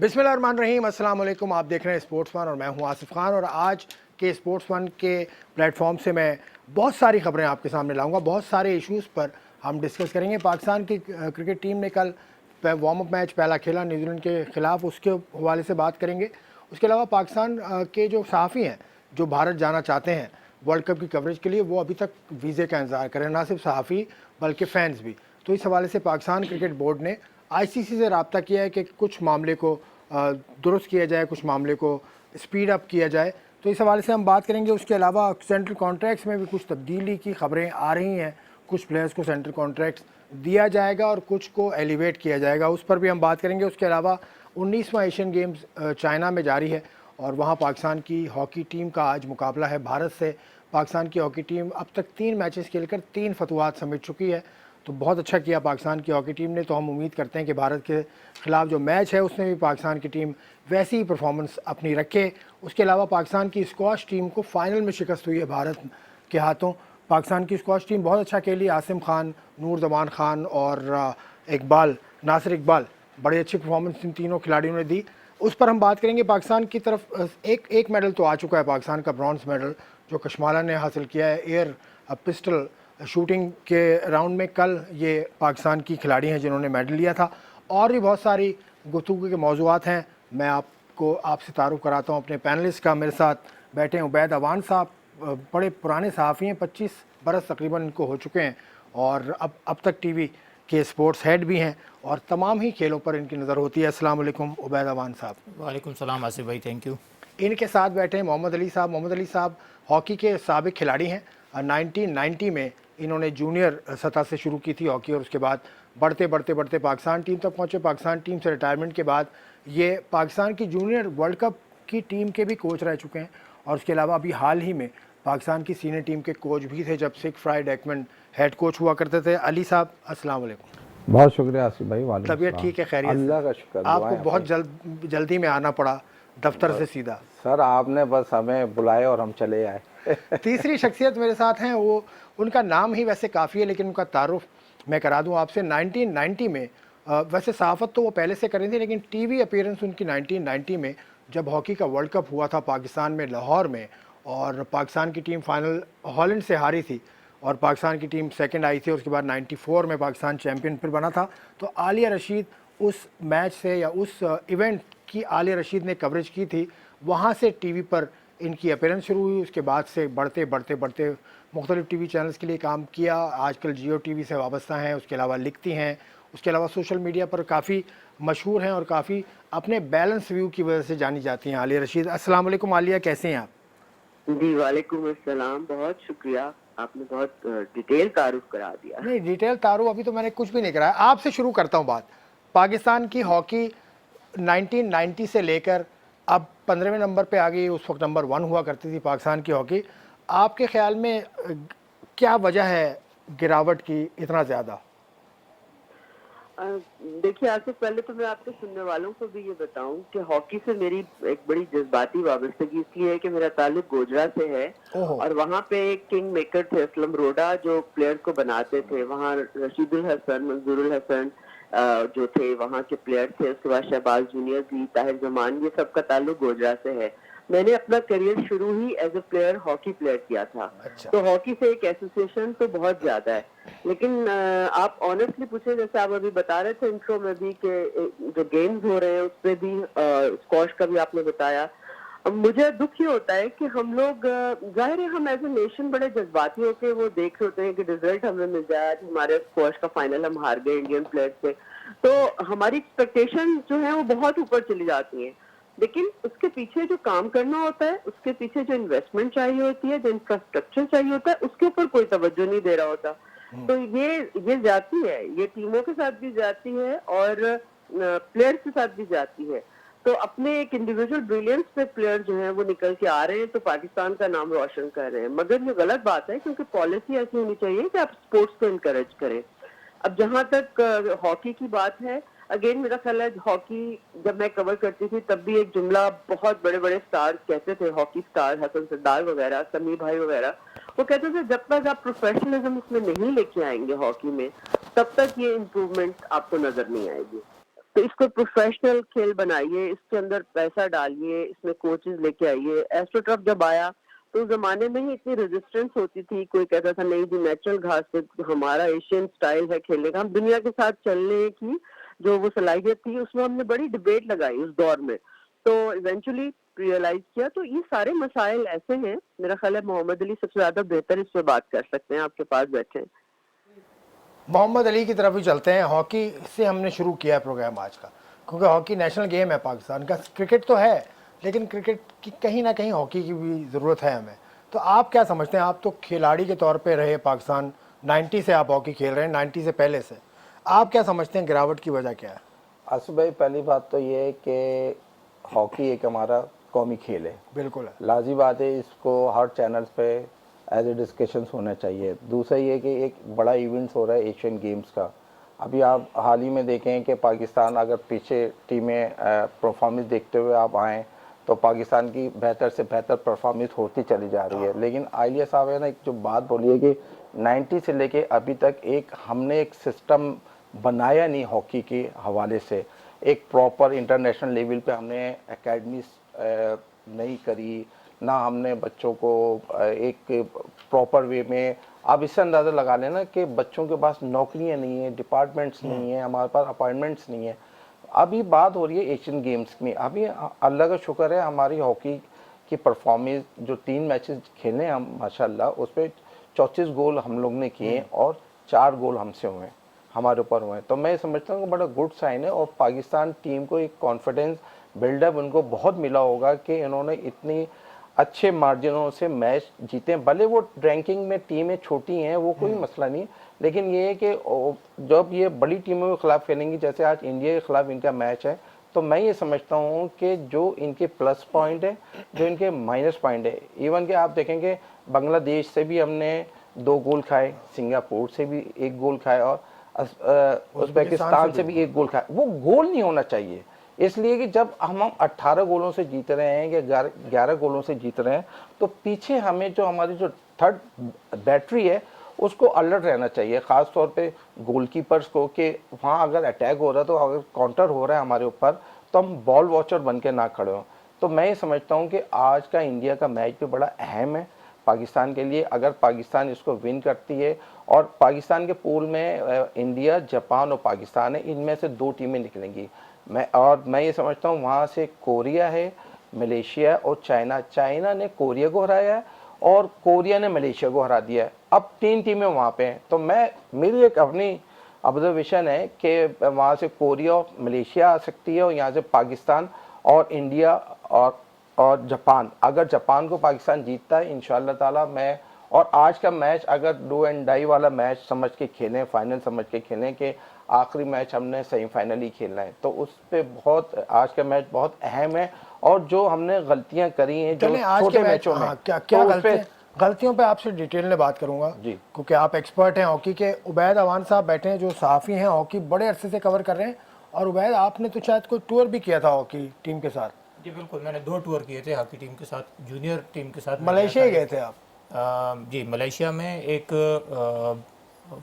बिस्मिल्लाहिर्रहमानिर्रहीम, अस्सलाम वालेकुम। आप देख रहे हैं स्पोर्ट्स वन और मैं हूं आसिफ खान। और आज के स्पोर्ट्स वन के प्लेटफॉर्म से मैं बहुत सारी खबरें आपके सामने लाऊंगा। बहुत सारे इश्यूज़ पर हम डिस्कस करेंगे। पाकिस्तान की क्रिकेट टीम ने कल वार्म अप मैच पहला खेला न्यूजीलैंड के ख़िलाफ़, उसके हवाले से बात करेंगे। उसके अलावा पाकिस्तान के जो सहाफ़ी हैं जो भारत जाना चाहते हैं वर्ल्ड कप की कवरेज के लिए, वो अभी तक वीज़े का इंतज़ार करें, ना सिर्फ सहाफ़ी बल्कि फ़ैन्स भी। तो इस हवाले से पाकिस्तान क्रिकेट बोर्ड ने आईसीसी से रब्ता किया है कि कुछ मामले को दुरुस्त किया जाए, कुछ मामले को स्पीड अप किया जाए। तो इस हवाले से हम बात करेंगे। उसके अलावा सेंट्रल कॉन्ट्रैक्ट्स में भी कुछ तब्दीली की खबरें आ रही हैं। कुछ प्लेयर्स को सेंट्रल कॉन्ट्रैक्ट्स दिया जाएगा और कुछ को एलिवेट किया जाएगा, उस पर भी हम बात करेंगे। उसके अलावा 19वां एशियन गेम्स चाइना में जारी है और वहाँ पाकिस्तान की हॉकी टीम का आज मुकाबला है भारत से। पाकिस्तान की हॉकी टीम अब तक 3 मैचेस खेलकर 3 फतवाहत समेट चुकी है। तो बहुत अच्छा किया पाकिस्तान की हॉकी टीम ने। तो हम उम्मीद करते हैं कि भारत के ख़िलाफ़ जो मैच है उसमें भी पाकिस्तान की टीम वैसी ही परफॉर्मेंस अपनी रखे। उसके अलावा पाकिस्तान की स्क्वाश टीम को फ़ाइनल में शिकस्त हुई है भारत के हाथों। पाकिस्तान की स्क्वाश टीम बहुत अच्छा खेली। आसिम खान, नूर जमान खान और नासिर इकबाल, बड़ी अच्छी परफॉर्मेंस इन तीनों खिलाड़ियों ने दी। उस पर हम बात करेंगे। पाकिस्तान की तरफ एक मेडल तो आ चुका है, पाकिस्तान का ब्रॉन्ज मेडल जो कशमाला ने हासिल किया है एयर पिस्टल शूटिंग के राउंड में। कल ये पाकिस्तान की खिलाड़ी हैं जिन्होंने मेडल लिया था। और भी बहुत सारी गुफ्तगू के मौज़ूआत हैं। मैं आपसे तारुफ़ कराता हूँ अपने पैनलिस्ट का। मेरे साथ बैठे उबैद अवान साहब, बड़े पुराने सहाफ़ी हैं, 25 बरस तकरीबन इनको हो चुके हैं और अब तक टीवी के स्पोर्ट्स हेड भी हैं और तमाम ही खेलों पर इनकी नज़र होती है। अस्सलाम वालेकुम उबैद अवान साहब। वालेकुम सलाम आसिफ भाई, थैंक यू। इनके साथ बैठे हैं मोहम्मद अली साहब। मोहम्मद अली साहब हॉकी के साबिक खिलाड़ी हैं। 1990 में इन्होंने जूनियर सतह से शुरू की थी हॉकी और उसके बाद बढ़ते बढ़ते बढ़ते पाकिस्तान टीम तक पहुँचे। पाकिस्तान टीम से रिटायरमेंट के बाद ये पाकिस्तान की जूनियर वर्ल्ड कप की टीम के भी कोच रह चुके हैं और उसके अलावा अभी हाल ही में पाकिस्तान की सीनियर टीम के कोच भी थे जब सिक फ्राइड एकमन हेड कोच हुआ करते थे। अली साहब अस्सलाम वालेकुम। बहुत शुक्रिया आसिफ भाई। वालेकुम तबीयत ठीक है? खैरियत? अल्लाह का शुक्र। आपको बहुत जल्दी में आना पड़ा दफ्तर से सीधा। सर आपने बस हमें बुलाए और हम चले आए। तीसरी शख्सियत मेरे साथ हैं, वो उनका नाम ही वैसे काफ़ी है लेकिन उनका तारुफ मैं करा दूं आपसे। 1990 में वैसे सहाफ़त तो वो पहले से करी थी लेकिन टीवी अपीयरेंस उनकी 1990 में जब हॉकी का वर्ल्ड कप हुआ था पाकिस्तान में लाहौर में और पाकिस्तान की टीम फाइनल हॉलैंड से हारी थी और पाकिस्तान की टीम सेकंड आई थी। उसके बाद 94 में पाकिस्तान चैम्पियन फिर बना था। तो आलिया रशीद उस मैच से या उस इवेंट की आलिया रशीद ने कवरेज की थी। वहाँ से टीवी पर इनकी अपीयरेंस शुरू हुई। उसके बाद से बढ़ते बढ़ते बढ़ते मुख्तलिफ़ टीवी चैनल्स के लिए काम किया। आजकल जियो टीवी से वाबस्ता हैं। उसके अलावा लिखती हैं। उसके अलावा सोशल मीडिया पर काफ़ी मशहूर हैं और काफ़ी अपने बैलेंस व्यू की वजह से जानी जाती हैं आलिया रशीद। अस्सलाम वालेकुम आलिया, कैसे हैं आप? जी वालेकुम अस्सलाम, बहुत शुक्रिया, आपने बहुत डिटेल तारुफ करा दिया। नहीं, डिटेल तारुफ अभी तो मैंने कुछ भी नहीं कराया। आपसे शुरू करता हूँ बात। पाकिस्तान की हॉकी 1990 से लेकर अब 15वें नंबर पे आ गई। उस वक्त नंबर 1 हुआ करती थी पाकिस्तान की हॉकी। आपके ख्याल में क्या वजह है गिरावट की इतना ज़्यादा? देखिए आसिफ, पहले तो मैं आपके सुनने वालों को भी ये बताऊं कि हॉकी से मेरी एक बड़ी जज्बाती वाबस्तगी इसलिए है कि मेरा ताल्लुक गोजरा से है और वहाँ पे एक किंग मेकर थे असलम रोडा जो प्लेयर्स को बनाते थे। वहाँ रशीदुल हसन, मंजूरुल हसन जो थे वहाँ के प्लेयर थे। उसके बाद शहबाज जूनियर भी, ताहिर जमान, ये सबका ताल्लुक गोजरा से है। मैंने अपना करियर शुरू ही as a player hockey player किया था। अच्छा। तो हॉकी से एक एसोसिएशन तो बहुत ज्यादा है। लेकिन आप ऑनेस्टली पूछे, जैसे आप अभी बता रहे थे इंट्रो में भी कि जो गेम्स हो रहे हैं उस पर भी स्क्वॉश का भी आपने बताया। मुझे दुख ये होता है कि हम लोग जाहिर है हम एज ए नेशन बड़े जज्बाती होकर वो देख रहे होते हैं कि रिजल्ट हमें मिल जाए। हमारे स्क्वॉश का फाइनल हम हार गए इंडियन प्लेयर से, तो हमारी एक्सपेक्टेशन जो है वो बहुत ऊपर चली जाती है। लेकिन उसके पीछे जो काम करना होता है, उसके पीछे जो इन्वेस्टमेंट चाहिए होती है, जो इंफ्रास्ट्रक्चर चाहिए होता है, उसके ऊपर कोई तवज्जो नहीं दे रहा होता। तो ये जाती है, ये टीमों के साथ भी जाती है और प्लेयर्स के साथ भी जाती है। तो अपने एक इंडिविजुअल ब्रिलियंस पे प्लेयर जो है वो निकल के आ रहे हैं तो पाकिस्तान का नाम रोशन कर रहे हैं, मगर ये गलत बात है क्योंकि पॉलिसी ऐसी होनी चाहिए कि आप स्पोर्ट्स को इनकरेज करें। अब जहां तक हॉकी की बात है, अगेन मेरा ख्याल है हॉकी जब मैं कवर करती थी तब भी एक जुमला बहुत बड़े बड़े स्टार कहते थे, हॉकी स्टार हसन सरदार वगैरह, समी भाई वगैरह, वो कहते थे जब तक आप प्रोफेशनलिज्म इसमें नहीं लेके आएंगे हॉकी में तब तक ये इम्प्रूवमेंट आपको नजर नहीं आएगी। तो इसको प्रोफेशनल खेल बनाइए, इसके अंदर पैसा डालिए, इसमें कोचेस लेके आइए। एस्ट्रोटर्फ जब आया तो उस जमाने में ही इतनी रेजिस्टेंस होती थी, कोई कहता था नहीं जी नेचुरल घास पे हमारा एशियन स्टाइल है खेलने का, हम दुनिया के साथ चलने की जो वो सलाहियत थी उसमें हमने बड़ी डिबेट लगाई उस दौर में। तो इवेंचुअली रियलाइज किया। तो ये सारे मसाइल ऐसे हैं, मेरा ख्याल है मोहम्मद अली सबसे ज्यादा बेहतर इस पे बात कर सकते हैं, आपके पास बैठे हैं। मोहम्मद अली की तरफ ही चलते हैं। हॉकी से हमने शुरू किया है प्रोग्राम आज का, क्योंकि हॉकी नेशनल गेम है पाकिस्तान का। क्रिकेट तो है, लेकिन क्रिकेट की कहीं ना कहीं हॉकी की भी ज़रूरत है हमें। तो आप क्या समझते हैं? आप तो खिलाड़ी के तौर पे रहे पाकिस्तान, 90 से आप हॉकी खेल रहे हैं, 90 से पहले से। आप क्या समझते हैं गिरावट की वजह क्या है? आसिफ भाई, पहली बात तो ये है कि हॉकी एक हमारा कौमी खेल है। बिल्कुल है। लाजी बात है, इसको हर चैनल पे एज ए डिस्कशंस होना चाहिए। दूसरा ये कि एक बड़ा इवेंट्स हो रहा है एशियन गेम्स का। अभी आप हाल ही में देखें कि पाकिस्तान अगर पीछे टीमें परफॉर्मेंस देखते हुए आप आएँ तो पाकिस्तान की बेहतर से बेहतर परफॉर्मेंस होती चली जा रही है। लेकिन आलिया साहब ने एक जो बात बोली है कि 90 से लेके अभी तक हमने एक सिस्टम बनाया नहीं हॉकी के हवाले से। एक प्रॉपर इंटरनेशनल लेवल पे हमने एकेडमी नहीं करी, ना हमने बच्चों को एक प्रॉपर वे में। आप इससे अंदाज़ा लगा लेना कि बच्चों के पास नौकरियां नहीं है, डिपार्टमेंट्स नहीं है, हमारे पास अपॉइंटमेंट्स नहीं है। अभी बात हो रही है एशियन गेम्स में। अभी अल्लाह का शुक्र है, हमारी हॉकी की परफॉर्मेंस जो 3 मैचेस खेले हम माशाल्लाह, उस पर 34 गोल हम लोग ने किए और 4 गोल हमसे हुए, हमारे ऊपर हुए। तो मैं समझता हूँ कि बड़ा गुड साइन है। और पाकिस्तान टीम को एक कॉन्फिडेंस बिल्डअप उनको बहुत मिला होगा कि इन्होंने इतनी अच्छे मार्जिनों से मैच जीते हैं। भले वो रैंकिंग में टीमें छोटी हैं, वो कोई मसला नहीं, लेकिन ये है कि जब ये बड़ी टीमों के खिलाफ खेलेंगी, जैसे आज इंडिया के खिलाफ इनका मैच है, तो मैं ये समझता हूँ कि जो इनके प्लस पॉइंट है, जो इनके माइनस पॉइंट है, इवन कि आप देखेंगे बांग्लादेश से भी हमने 2 गोल खाए, सिंगापुर से भी 1 गोल खाए और उज़्बेकिस्तान से भी 1 गोल खाए। वो गोल नहीं होना चाहिए, इसलिए कि जब हम 18 गोलों से जीत रहे हैं या 11 गोलों से जीत रहे हैं, तो पीछे हमें जो हमारी जो थर्ड बैटरी है उसको अलर्ट रहना चाहिए, ख़ास तौर पे गोलकीपर्स को, कि वहाँ अगर अटैक हो रहा है, तो अगर काउंटर हो रहा है हमारे ऊपर, तो हम बॉल वॉचर बन के ना खड़े हों। तो मैं ये समझता हूँ कि आज का इंडिया का मैच भी बड़ा अहम है पाकिस्तान के लिए। अगर पाकिस्तान इसको विन करती है, और पाकिस्तान के पूल में इंडिया, जापान और पाकिस्तान है, इनमें से 2 टीमें निकलेंगी। मैं ये समझता हूँ वहाँ से कोरिया है, मलेशिया और चाइना। चाइना ने कोरिया को हराया है और कोरिया ने मलेशिया को हरा दिया है। अब 3 टीमें वहाँ पे हैं। तो मेरी एक अपनी ऑब्जर्वेशन है कि वहाँ से कोरिया और मलेशिया आ सकती है, और यहाँ से पाकिस्तान और इंडिया और जापान। अगर जापान को पाकिस्तान जीतता है इंशाअल्लाह ताला, मैं और आज का मैच अगर डू एंड डाई वाला मैच समझ के खेलें, फाइनल समझ के खेलें कि आखिरी मैच हमने सेमीफाइनल ही खेलना है, तो उस पे बहुत आज का मैच बहुत अहम है। और जो हमने गलतियां करी हैं जो छोटे मैचों में, क्या गलतियों पे आपसे डिटेल में बात करूंगा जी, क्योंकि आप एक्सपर्ट हैं हॉकी के। उबैद अवान साहब बैठे हैं जो सहाफ़ी हैं, हॉकी बड़े अरसे से कवर कर रहे हैं। और उबैद, आपने तो शायद कोई टूर भी किया था हॉकी टीम के साथ? जी बिल्कुल, मैंने 2 टूर किए थे हॉकी टीम के साथ, जूनियर टीम के साथ। मलेशिया गए थे आप? जी, मलेशिया में एक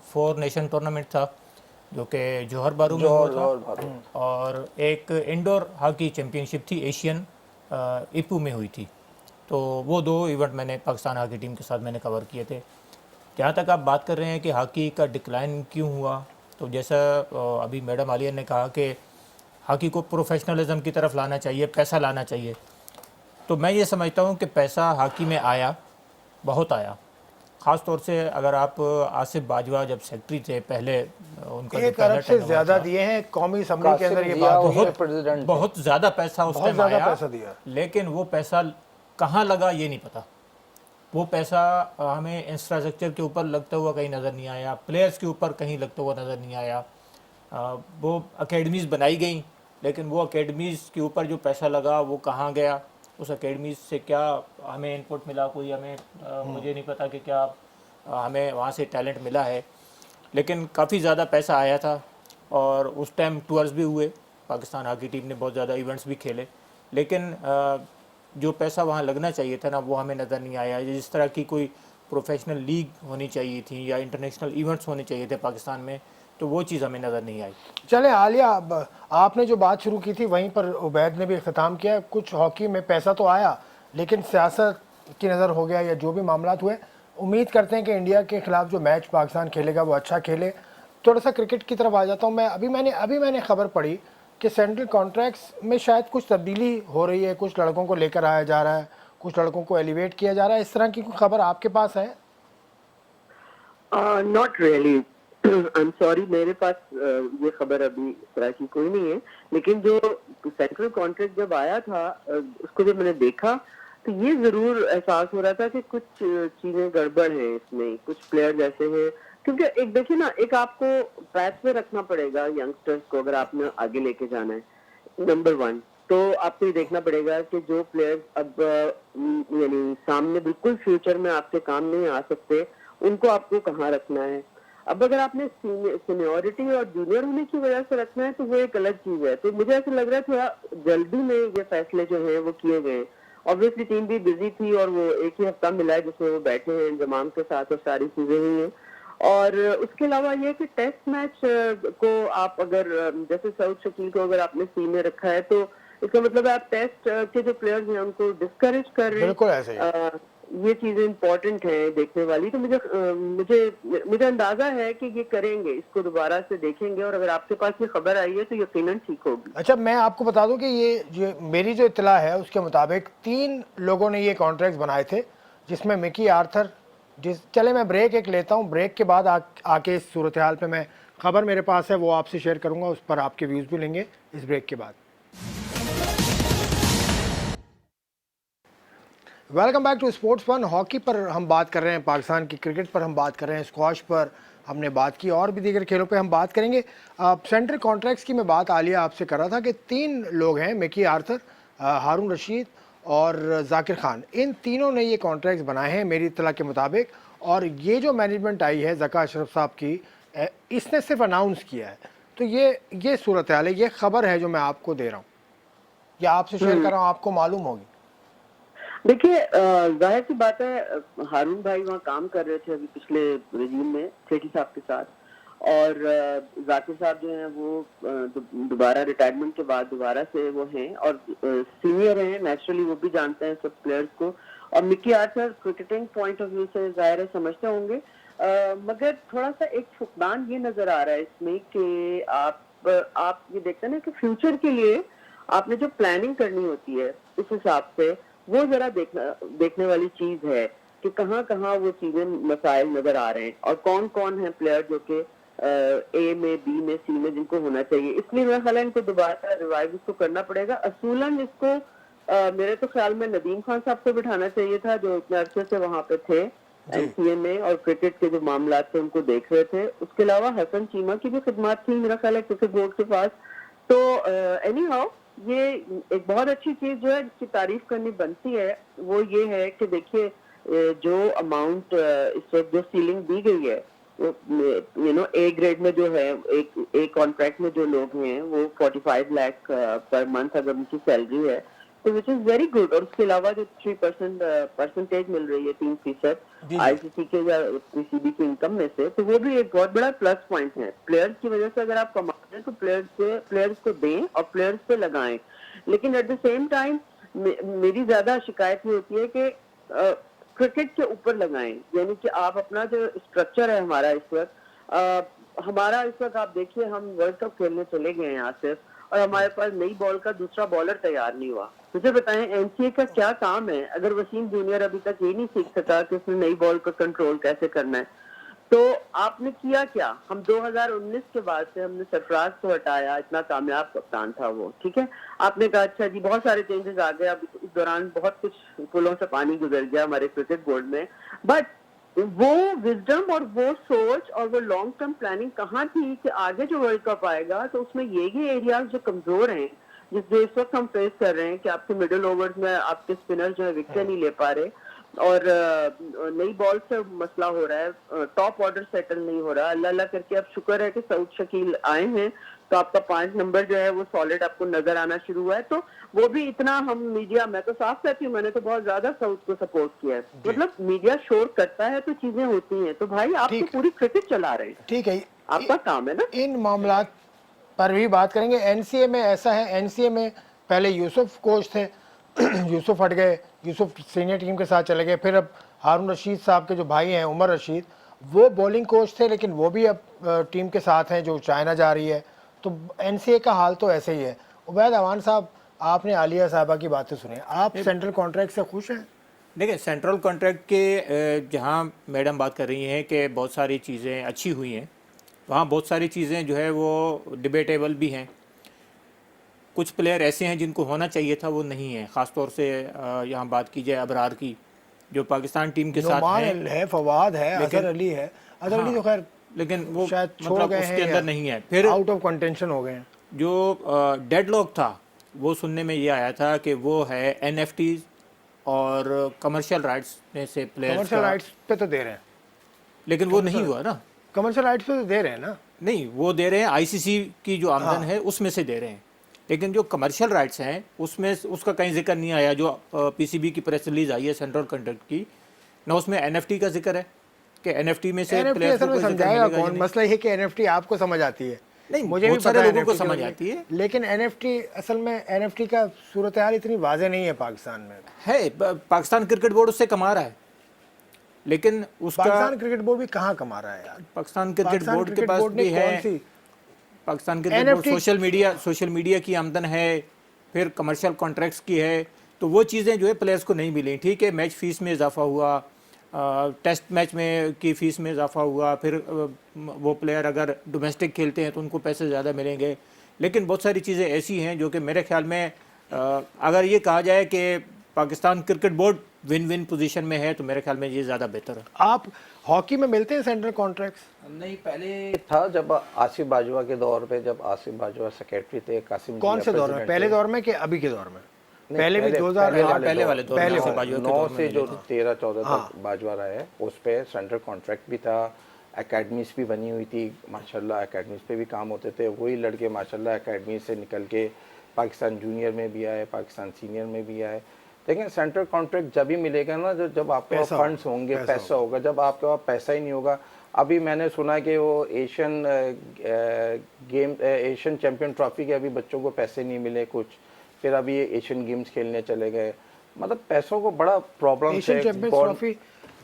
4 नेशन टूर्नामेंट था जो कि जौहर बारू में हुआ था, और एक इंडोर हॉकी चैम्पियनशिप थी एशियन, इपू में हुई थी। तो वो 2 इवेंट मैंने पाकिस्तान हॉकी टीम के साथ मैंने कवर किए थे। जहाँ तक आप बात कर रहे हैं कि हॉकी का डिक्लाइन क्यों हुआ, तो जैसा अभी मैडम आलिया ने कहा कि हॉकी को प्रोफेशनलिज्म की तरफ लाना चाहिए, पैसा लाना चाहिए। तो मैं ये समझता हूँ कि पैसा हॉकी में आया, बहुत आया। ख़ास तौर से अगर आप आसिफ बाजवा जब सेक्रेटरी थे पहले, उनका 1 अरब से ज़्यादा दिए हैं कौमी असम्बली के अंदर। ये बात बहुत ज़्यादा पैसा उस टाइम आया, पैसा दिया, लेकिन वो पैसा कहाँ लगा ये नहीं पता। वो पैसा हमें इंफ्रास्ट्रक्चर के ऊपर लगता हुआ कहीं नज़र नहीं आया, प्लेयर्स के ऊपर कहीं लगता हुआ नज़र नहीं आया। वो अकेडमीज़ बनाई गई, लेकिन वो अकेडमीज़ के ऊपर जो पैसा लगा वो कहाँ गया, उस अकेडमीज़ से क्या हमें इनपुट मिला, कोई हमें मुझे नहीं पता कि क्या हमें वहाँ से टैलेंट मिला है। लेकिन काफ़ी ज़्यादा पैसा आया था, और उस टाइम टूर्स भी हुए, पाकिस्तान हॉकी टीम ने बहुत ज़्यादा इवेंट्स भी खेले, लेकिन जो पैसा वहाँ लगना चाहिए था ना, वो हमें नज़र नहीं आया। जिस तरह की कोई प्रोफेशनल लीग होनी चाहिए थी या इंटरनेशनल इवेंट्स होने चाहिए थे पाकिस्तान में, तो वो चीज़ हमें नज़र नहीं आई। चले आलिया, अब आपने जो बात शुरू की थी वहीं पर उबैद ने भी इख्तिताम किया। कुछ हॉकी में पैसा तो आया लेकिन सियासत की नज़र हो गया या जो भी मामला हुए। उम्मीद करते हैं कि इंडिया के खिलाफ जो मैच पाकिस्तान खेलेगा वो अच्छा खेले। थोड़ा सा क्रिकेट की तरफ आ जाता हूँ मैं। अभी मैंने खबर पढ़ी कि सेंट्रल कॉन्ट्रैक्ट्स में शायद कुछ तब्दीली हो रही है, कुछ लड़कों को लेकर आया जा रहा है, कुछ लड़कों को एलिवेट किया जा रहा है। इस तरह की कोई खबर आपके पास है? Not really, I am sorry, मेरे पास ये खबर अभी इस तरह की कोई नहीं है। लेकिन जो सेंट्रल कॉन्ट्रैक्ट जब आया था, उसको जब मैंने देखा तो ये जरूर एहसास हो रहा था कि कुछ चीजें गड़बड़ हैं इसमें, कुछ प्लेयर जैसे हैं। क्योंकि एक देखिए ना, एक आपको पैच में रखना पड़ेगा यंगस्टर्स को अगर आपने आगे लेके जाना है। नंबर 1 तो आपको ये देखना पड़ेगा कि जो प्लेयर्स अब यानी सामने बिल्कुल फ्यूचर में आपके काम नहीं आ सकते, उनको आपको कहाँ रखना है। अब अगर आपने सीनियोरिटी और जूनियर होने की वजह से रखना है तो वो एक अलग चीज है। तो मुझे ऐसा लग रहा है थोड़ा जल्दी में ये फैसले जो हैं वो किए गए। ऑब्वियसली टीम भी बिजी थी और वो एक ही हफ्ता मिला है जिसमें वो बैठे हैं इंजमाम के साथ और सारी चीजें हुई हैं। और उसके अलावा ये कि टेस्ट मैच को आप अगर जैसे सऊद शकील को अगर आपने सी में रखा है तो इसका मतलब आप टेस्ट के जो प्लेयर्स हैं उनको डिस्करेज कर रहे हैं। बिल्कुल ऐसे ही। ये चीजें इंपॉर्टेंट है देखने वाली। तो मुझे अंदाजा है कि ये करेंगे, इसको दोबारा से देखेंगे और अगर आपके पास ये खबर आई है तो यकीनन ठीक होगी। अच्छा, मैं आपको बता दूं कि ये मेरी जो इत्तला है उसके मुताबिक 3 लोगों ने ये कॉन्ट्रैक्ट बनाए थे, जिसमें मिकी आर्थर। चले मैं ब्रेक एक लेता हूं, ब्रेक के बाद आके इस सूरत हाल पे मैं खबर मेरे पास है वो आपसे शेयर करूंगा, उस पर आपके व्यूज़ भी लेंगे इस ब्रेक के बाद। Welcome back to sports one. Hockey पर हम बात कर रहे हैं, पाकिस्तान की क्रिकेट पर हम बात कर रहे हैं, स्क्वॉश पर हमने बात की और भी दीगर खेलों पे हम बात करेंगे। सेंट्रल कॉन्ट्रैक्ट्स की मैं बात आलिया आपसे कर रहा था कि 3 लोग हैं, मिकी आर्थर, हारून रशीद और जाकिर खान। इन तीनों ने ये कॉन्ट्रैक्ट्स बनाए हैं मेरी इत्तला के मुताबिक। और ये जो मैनेजमेंट आई है ज़का अशरफ साहब की, इसने सिर्फ अनाउंस किया है। तो ये सूरत हाल है, ये खबर है जो मैं आपको दे रहा हूँ या आपसे शेयर कर रहा हूँ, आपको मालूम होगी। देखिए, जाहिर सी बात है, हारून भाई वहाँ काम कर रहे थे अभी पिछले रेजीम में सेठी साहब के साथ। और जाकिर साहब जो हैं वो दोबारा रिटायरमेंट के बाद दोबारा से वो हैं और सीनियर हैं, नेचुरली वो भी जानते हैं सब प्लेयर्स को। और Mickey Arthur cricketing point of view से जाहिर है समझते होंगे, मगर थोड़ा सा एक फुकदान ये नजर आ रहा है इसमें कि आप ये देखते हैं ना कि फ्यूचर के लिए आपने जो प्लानिंग करनी होती है उस हिसाब से वो जरा देखने वाली चीज है कि कहाँ कहाँ वो चीजें मसाइल नजर आ रहे हैं और कौन कौन है प्लेयर जो कि ए में, बी में, सी में जिनको होना चाहिए। इसलिए मेरा ख्याल है इनको दोबारा रिवाइव इसको करना पड़ेगा। असूलन इसको मेरे तो ख्याल में नदीम खान साहब को बिठाना चाहिए था जो इतने अरसे से वहां पे थे एनसीए में और क्रिकेट के जो मामला थे उनको देख रहे थे। उसके अलावा हसन चीमा की भी खिदमत थी मेरा ख्याल है क्रिकेट बोर्ड के पास। तो एनी हाउ ये एक बहुत अच्छी चीज जो है जिसकी तारीफ करनी बनती है वो ये है कि देखिए जो अमाउंट इस वक्त जो सीलिंग दी गई है ए ग्रेड में जो है एक कॉन्ट्रैक्ट में जो लोग हैं वो 45 लाख पर मंथ अगर उनकी सैलरी है तो विच इज वेरी गुड। और उसके अलावा जो 3% परसेंटेज मिल रही है 3% आईसीसी के या पीसीबी की इनकम में से, तो वो भी एक बहुत बड़ा प्लस पॉइंट है। प्लेयर्स की वजह से अगर आप कमाते हैं तो प्लेयर्स को दें और प्लेयर्स पे लगाएं। लेकिन एट द सेम टाइम मेरी ज्यादा शिकायत ये होती है कि क्रिकेट के ऊपर लगाएं, यानी कि आप अपना जो स्ट्रक्चर है हमारा इस वक्त हमारा इस वक्त आप देखिए हम वर्ल्ड कप खेलने चले गए हैं आसिफ और हमारे पास नई बॉल का दूसरा बॉलर तैयार नहीं हुआ। मुझे बताएं एनसीए का क्या काम है अगर वसीम जूनियर अभी तक ये नहीं सीख सका कि उसने नई बॉल का कंट्रोल कैसे करना है। तो आपने किया क्या? हम 2019 के बाद से हमने सरफराज को हटाया, इतना कामयाब कप्तान था वो, ठीक है। आपने कहा अच्छा जी बहुत सारे चेंजेस आ गए, अब इस दौरान बहुत कुछ पुलों से पानी गुजर गया हमारे क्रिकेट बोर्ड में, बट वो विजडम और वो सोच और वो लॉन्ग टर्म प्लानिंग कहाँ थी कि आगे जो वर्ल्ड कप आएगा तो उसमें ये एरियाज जो कमजोर हैं जो इस वक्त हम फेस कर रहे हैं कि आपके मिडिल ओवर्स में आपके स्पिनर जो है विकेट नहीं ले पा रहे और नई बॉल से मसला हो रहा है, टॉप ऑर्डर सेटल नहीं हो रहा। अल्लाह अल्लाह करके अब शुक्र है कि सऊद शकील आए हैं तो आपका 5 नंबर जो है वो सॉलिड आपको नजर आना शुरू हुआ है। तो वो भी इतना हम मीडिया, मैं तो साफ कहती हूँ मैंने तो बहुत ज्यादा साउथ को सपोर्ट किया है, मतलब मीडिया शोर करता है तो चीजें होती हैं। तो भाई आप तो पूरी क्रिकेट चला रहे हैं। ठीक है, आपका काम है ना। इन मामलात पर भी बात करेंगे। एनसीए में ऐसा है, एनसीए में पहले यूसुफ कोच थे यूसुफ हट गए, यूसुफ सीनियर टीम के साथ चले गए। फिर अब हारून रशीद साहब के जो भाई हैं उमर रशीद, वो बॉलिंग कोच थे, लेकिन वो भी अब टीम के साथ हैं जो चाइना जा रही है। तो एनसीए का हाल तो ऐसे ही है। उबैद अवान साहब, आपने आलिया साहबा की बातें सुनी, आप सेंट्रल कॉन्ट्रैक्ट से खुश हैं? देखिए, सेंट्रल कॉन्ट्रैक्ट के जहाँ मैडम बात कर रही हैं कि बहुत सारी चीज़ें अच्छी हुई हैं, वहाँ बहुत सारी चीज़ें जो है वो डिबेटेबल भी हैं। कुछ प्लेयर ऐसे हैं जिनको होना चाहिए था, वो नहीं है। ख़ास तौर से यहाँ बात की जाए अबरार की, जो पाकिस्तान टीम के साथ हैं, नुमान है, फवाद है, अजहर अली है। अजहर अली तो खैर लेकिन वो शायद छोड़ मतलब गए उसके हैं अंदर या नहीं है। फिर आउट ऑफ कंटेंशन हो गए हैं। जो डेडलॉक था, वो सुनने में ये आया था कि वो है एनएफटी और कमर्शियल राइट्स में से प्लेयर्स कमर्शियल का, राइट्स पे तो दे रहे हैं, लेकिन वो नहीं हुआ ना। कमर्शियल राइट्स पे तो दे रहे हैं ना। नहीं, वो दे रहे हैं आईसीसी की जो आमदन है उसमें से दे रहे हैं, लेकिन जो कमर्शियल राइट्स हैं उसमें उसका कहीं जिक्र नहीं आया। जो पीसीबी की प्रेस रिलीज आई है सेंट्रल कॉन्ट्रैक्ट की, ना उसमें एनएफटी का जिक्र है कि एनएफटी में से एनएफटी प्लेयर्स असल को में कोई जिक्र समझाएगा मिलेगा या कौन? नहीं। मसला ये कि एनएफटी आपको समझ आती है, नहीं, मुझे भी बहुत सारे पता है लोगों को NFT समझ क्या आती है। लेकिन एनएफटी असल में एनएफटी का सूरत हाल इतनी वाज़ेह नहीं है पाकिस्तान में। पाकिस्तान क्रिकेट बोर्ड उससे कमा रहा है, लेकिन उसका पाकिस्तान क्रिकेट बोर्ड भी कहाँ कमा रहा है यार? पाकिस्तान क्रिकेट पाकिस्तान बोर्ड के क्रिकेट पास बोर्ड ने भी है। कौन सी Pakistan cricket board NFT social media की आमदन है, फिर कमर्शियल कॉन्ट्रैक्ट्स की है। तो वो चीज़ें जो है प्लेयर्स को नहीं मिली। ठीक है, मैच फीस में इजाफा हुआ, टेस्ट मैच में की फ़ीस में इजाफा हुआ, फिर वो प्लेयर अगर डोमेस्टिक खेलते हैं तो उनको पैसे ज़्यादा मिलेंगे। लेकिन बहुत सारी चीज़ें ऐसी हैं जो कि मेरे ख्याल में अगर ये कहा जाए कि Pakistan cricket board win win position में है, तो मेरे ख्याल में ये ज़्यादा बेहतर है। आप हॉकी में मिलते हैं सेंट्रल कॉन्ट्रैक्ट्स? नहीं, पहले था जब आसिफ बाजवा के दौर पे, जब आसिफ बाजवा सेक्रेटरी थे, कासिम कौन से दौर में? पहले दौर में कि अभी के दौर में? पहले भी 2000 पहले वाले दौर में, पहले से वाले। बाजवा के दौर 9 में से जो मिले थे। 13-14 तक बाजवा रहे, उस पे सेंट्रल कॉन्ट्रैक्ट भी था, एकेडमीज भी बनी हुई थी माशाल्लाह, एकेडमीज पे भी काम होते थे। वही लड़के माशाल्लाह एकेडमी से निकल के पाकिस्तान जूनियर में भी आए, पाकिस्तान सीनियर में भी आए। लेकिन सेंट्रल कॉन्ट्रैक्ट जब ही मिलेगा ना, जब आपके पास फंड्स होंगे, पैसा होगा। जब आपके पास पैसा ही नहीं होगा, अभी मैंने सुना कि वो एशियन चैंपियन ट्रॉफी के अभी बच्चों को पैसे नहीं मिले कुछ, फिर अभी ये एशियन गेम्स खेलने चले गए। मतलब पैसों को बड़ा प्रॉब्लम एशियन चैंपियंस ट्रॉफी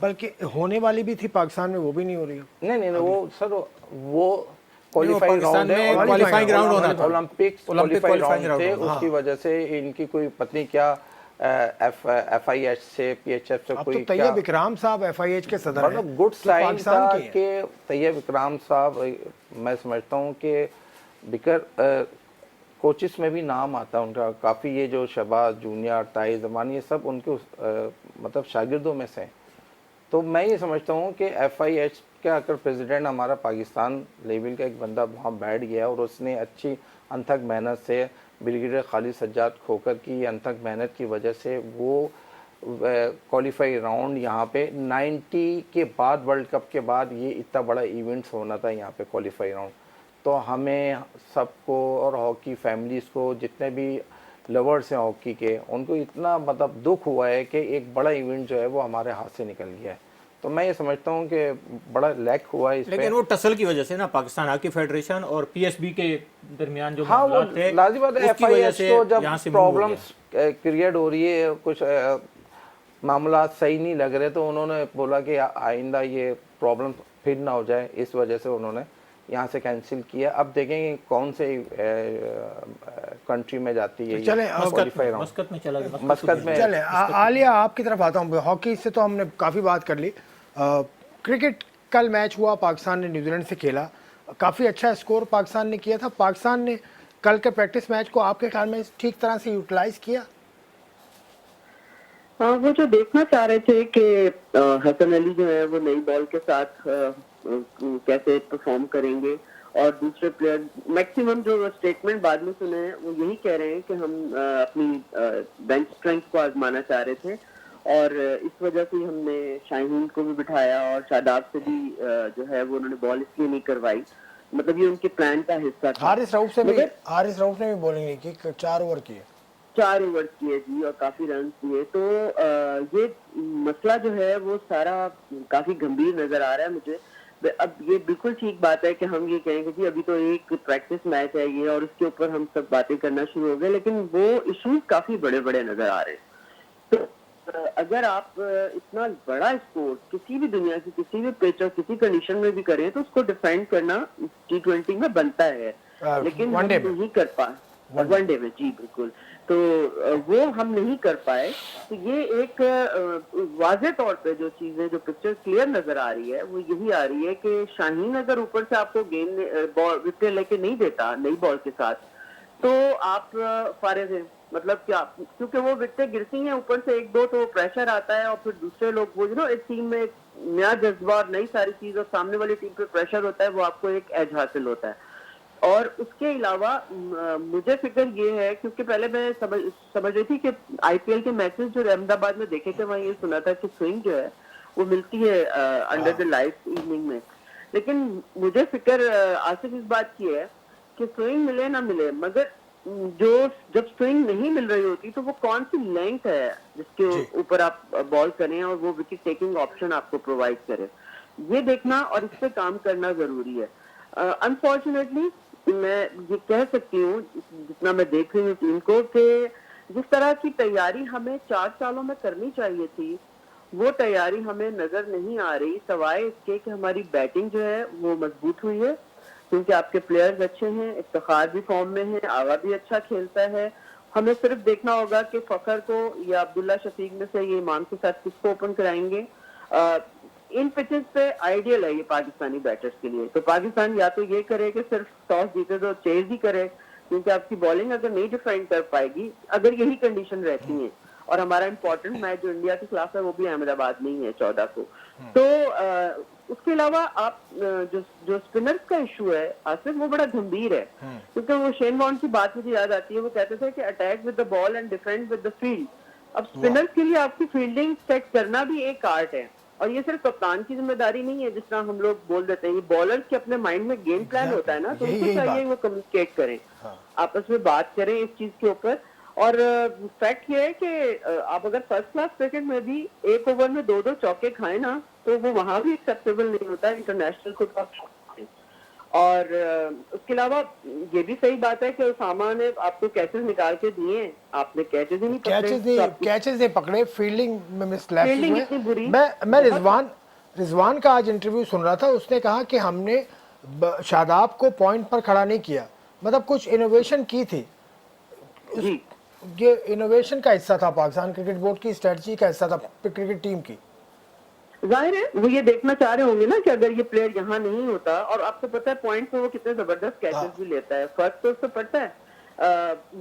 बल्कि होने वाली भी थी पाकिस्तान में, वो भी नहीं हो रही है। नहीं, वो सर वो क्वालिफाइंग राउंड है, क्वालिफाइंग राउंड होना था, ओलंपिक्स क्वालिफाइंग राउंड थे। उसकी वजह से इनकी कोई पत्नी क्या FIH से PHF से कोई तो तैयब इकराम साहब FIH के सदर हैं, मतलब गुड साइन था कि तैयब इकराम साहब, मैं समझता हूँ कि बिकर कोचिस में भी नाम आता उनका काफ़ी। ये जो शबाज जूनियर, ताई जमानी, ये सब उनके मतलब शागिर्दों में से। तो मैं ये समझता हूँ कि FIH का अगर प्रेसिडेंट हमारा पाकिस्तान लेवल का एक बंदा वहाँ बैठ गया और उसने अच्छी अनथक मेहनत से ब्रिगेडियर खालिद सज्जाद खोकर की अनथक मेहनत की वजह से वो क्वालिफाई राउंड यहाँ पे 90 के बाद, वर्ल्ड कप के बाद ये इतना बड़ा इवेंट्स होना था यहाँ पे क्वालिफाई राउंड। तो हमें सबको और हॉकी फैमिलीज़ को, जितने भी लवर्स हैं हॉकी के, उनको इतना मतलब दुख हुआ है कि एक बड़ा इवेंट जो है वो हमारे हाथ से निकल गया है। तो मैं ये समझता हूँ कि बड़ा लैक हुआ है इस पे। लेकिन वो टसल की वजह से ना, पाकिस्तान हॉकी फेडरेशन और PSB के दरमियान जो हाँ, वो मामलात थे, लाज़िम बात है, उसकी वजह FIH से को जब यहाँ से move हो गया। प्रॉब्लम्स क्रिएट हो रही है, कुछ मामला सही नहीं लग रहे, तो उन्होंने बोला कि आइंदा ये प्रॉब्लम फिर ना हो जाए, इस वजह से उन्होंने यहाँ से कैंसिल किया। अब देखेंगे कौन से कंट्री में जाती है। चले मस्कत में चला गया, मस्कत में। चले आलिया, आपकी तरफ आता हूँ। हॉकी से तो हमने काफ़ी बात कर ली। क्रिकेट कल मैच हुआ, पाकिस्तान ने न्यूजीलैंड से खेला, काफ़ी अच्छा स्कोर पाकिस्तान ने किया था। पाकिस्तान ने कल के प्रैक्टिस मैच को आपके ख्याल में ठीक तरह से यूटिलाइज किया? हाँ, वो जो देखना चाह रहे थे कि हसन अली जो है वो नई बॉल के साथ कैसे परफॉर्म करेंगे, और दूसरे प्लेयर मैक्सिमम जो स्टेटमेंट बाद में सुने हैं वो यही कह रहे हैं कि हम अपनी बेंच स्ट्रेंथ को आजमाना चाह रहे थे, और इस वजह से हमने शाहीन को भी बिठाया और शादाब से भी जो है वो उन्होंने बॉल इसलिए नहीं करवाई। मतलब ये उनके प्लान का हिस्सा था। हारिस रऊफ ने भी बॉलिंग नहीं की, 4 ओवर किए, 4 ओवर किए जी, और काफी रन किए। तो ये मसला जो है वो सारा काफी गंभीर नजर आ रहा है मुझे, अब ये बिल्कुल ठीक बात है कि हम ये कहेंगे कि अभी तो एक प्रैक्टिस मैच है ये और इसके ऊपर हम सब बातें करना शुरू हो गए, लेकिन वो इश्यूज काफी बड़े बड़े नजर आ रहे हैं। तो अगर आप इतना बड़ा स्पोर्ट किसी भी दुनिया की किसी भी पिच और किसी कंडीशन में भी करें तो उसको डिफेंड करना T20 में बनता है, लेकिन हम नहीं कर पाए वनडे में। जी बिल्कुल, तो वो हम नहीं कर पाए। तो ये एक वाज़े तौर पे जो चीजें, जो पिक्चर क्लियर नजर आ रही है वो यही आ रही है कि शाहीन अगर ऊपर से आपको गेंद बॉल विकेट लेके नहीं देता नई बॉल के साथ, तो आप फारिग हैं। मतलब क्या, क्योंकि वो विकेटें गिरती हैं ऊपर से एक दो, तो प्रेशर आता है और फिर दूसरे लोग वो एक टीम में एक नया जज्बा और नई सारी चीज और सामने वाली टीम पे प्रेशर होता है, वो आपको एक एज हासिल होता है। और उसके अलावा मुझे फिक्र ये है, क्योंकि पहले मैं समझ रही थी कि आईपीएल के मैचेस जो अहमदाबाद में देखे थे, वहाँ ये सुना था कि स्विंग जो है वो मिलती है अंडर द लाइट इवनिंग में, लेकिन मुझे फिक्र आसिफ इस बात की है कि स्विंग मिले ना मिले, मगर जब स्विंग नहीं मिल रही होती तो वो कौन सी लेंथ है जिसके ऊपर आप बॉल करें और वो विकेट टेकिंग ऑप्शन आपको प्रोवाइड करे, ये देखना और इस पे काम करना जरूरी है। अनफॉर्चुनेटली मैं ये कह सकती हूँ, जितना मैं देख रही हूँ टीम को, कि जिस तरह की तैयारी हमें 4 सालों में करनी चाहिए थी वो तैयारी हमें नजर नहीं आ रही, सवाए इसके कि हमारी बैटिंग जो है वो मजबूत हुई है, क्योंकि आपके प्लेयर्स अच्छे हैं, इफ्तिखार भी फॉर्म में है, आगा भी अच्छा खेलता है। हमें सिर्फ देखना होगा कि फखर को या अब्दुल्ला शफीक में से ये इमाम के साथ किसको ओपन कराएंगे। इन पिचेस पे आइडियल है ये पाकिस्तानी बैटर्स के लिए। तो पाकिस्तान या तो ये करे कि सिर्फ टॉस जीते तो चेज ही करे, क्योंकि आपकी बॉलिंग अगर नहीं डिफेंड कर पाएगी, अगर यही कंडीशन रहती है, और हमारा इंपॉर्टेंट मैच जो इंडिया के खिलाफ है वो भी अहमदाबाद में ही है 14 को, तो उसके अलावा आप जो स्पिनर्स का इशू है आसिफ, वो बड़ा गंभीर है, क्योंकि वो शेन वॉर्न की बात मुझे याद आती है, वो कहते थे कि attack with the ball and defend with the field. अब स्पिनर्स के लिए आपकी फील्डिंग सेट करना भी एक आर्ट है, और ये सिर्फ कप्तान की जिम्मेदारी नहीं है जिस तरह हम लोग बोल देते हैं, ये बॉलर्स के अपने माइंड में गेम प्लान होता है ना, तो उनको चाहिए वो कम्युनिकेट करें, आपस में बात करें इस चीज के ऊपर। और फैक्ट ये है कि आप अगर फर्स्ट क्लास क्रिकेट में भी एक ओवर में 2-2 चौके खाए ना, तो वो वहां भी एक्सेप्टेबल नहीं होता है इंटरनेशनल को। और उसके अलावा ये भी सही बात है कि उसामा ने आपको कैचेस निकाल के दिए, आपने कैचेस ही नहीं पकड़े, कैचेस नहीं पकड़े, फील्डिंग में मिसलैप्स हुए। इतनी बुरी। मैं रिजवान का आज इंटरव्यू सुन रहा था, उसने कहा कि हमने शादाब को पॉइंट पर खड़ा नहीं किया, मतलब कुछ इनोवेशन की थी। जी, ये इनोवेशन का हिस्सा था, पाकिस्तान क्रिकेट बोर्ड की स्ट्रेटजी का हिस्सा था क्रिकेट टीम की। जाहिर है वो ये देखना चाह रहे होंगे ना कि अगर ये प्लेयर यहाँ नहीं होता, और आपको पता है पॉइंट पे वो कितने जबरदस्त कैचेस भी लेता है, फर्क तो उससे पड़ता है।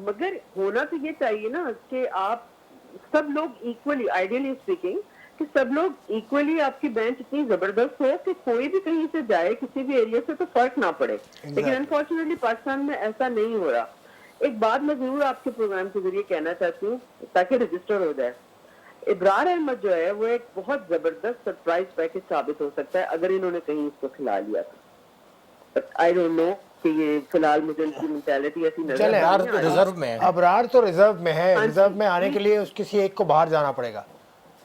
मगर होना तो ये चाहिए ना कि आप सब लोग इक्वली, आइडियली स्पीकिंग, कि सब लोग इक्वली, आपकी बेंच इतनी जबरदस्त हो कि कोई भी कहीं से जाए किसी भी एरिया से तो फर्क ना पड़े। लेकिन अनफॉर्चुनेटली पाकिस्तान में ऐसा नहीं हो रहा। एक बात मैं जरूर आपके प्रोग्राम के जरिए कहना चाहती हूँ ताकि रजिस्टर हो जाए, इब्रार अहमद जो है वो एक बहुत जबरदस्त सरप्राइज पैकेज साबित हो सकता है अगर इन्होंने कहीं इसको खिला लिया तो। आई डोंट नो कि ये फिलहाल मुझे इनकी मेंटालिटी ऐसी नजर चले यार, तो रिजर्व में है। अबरार तो रिजर्व में है, रिजर्व में आने के लिए उस किसी एक को बाहर जाना पड़ेगा,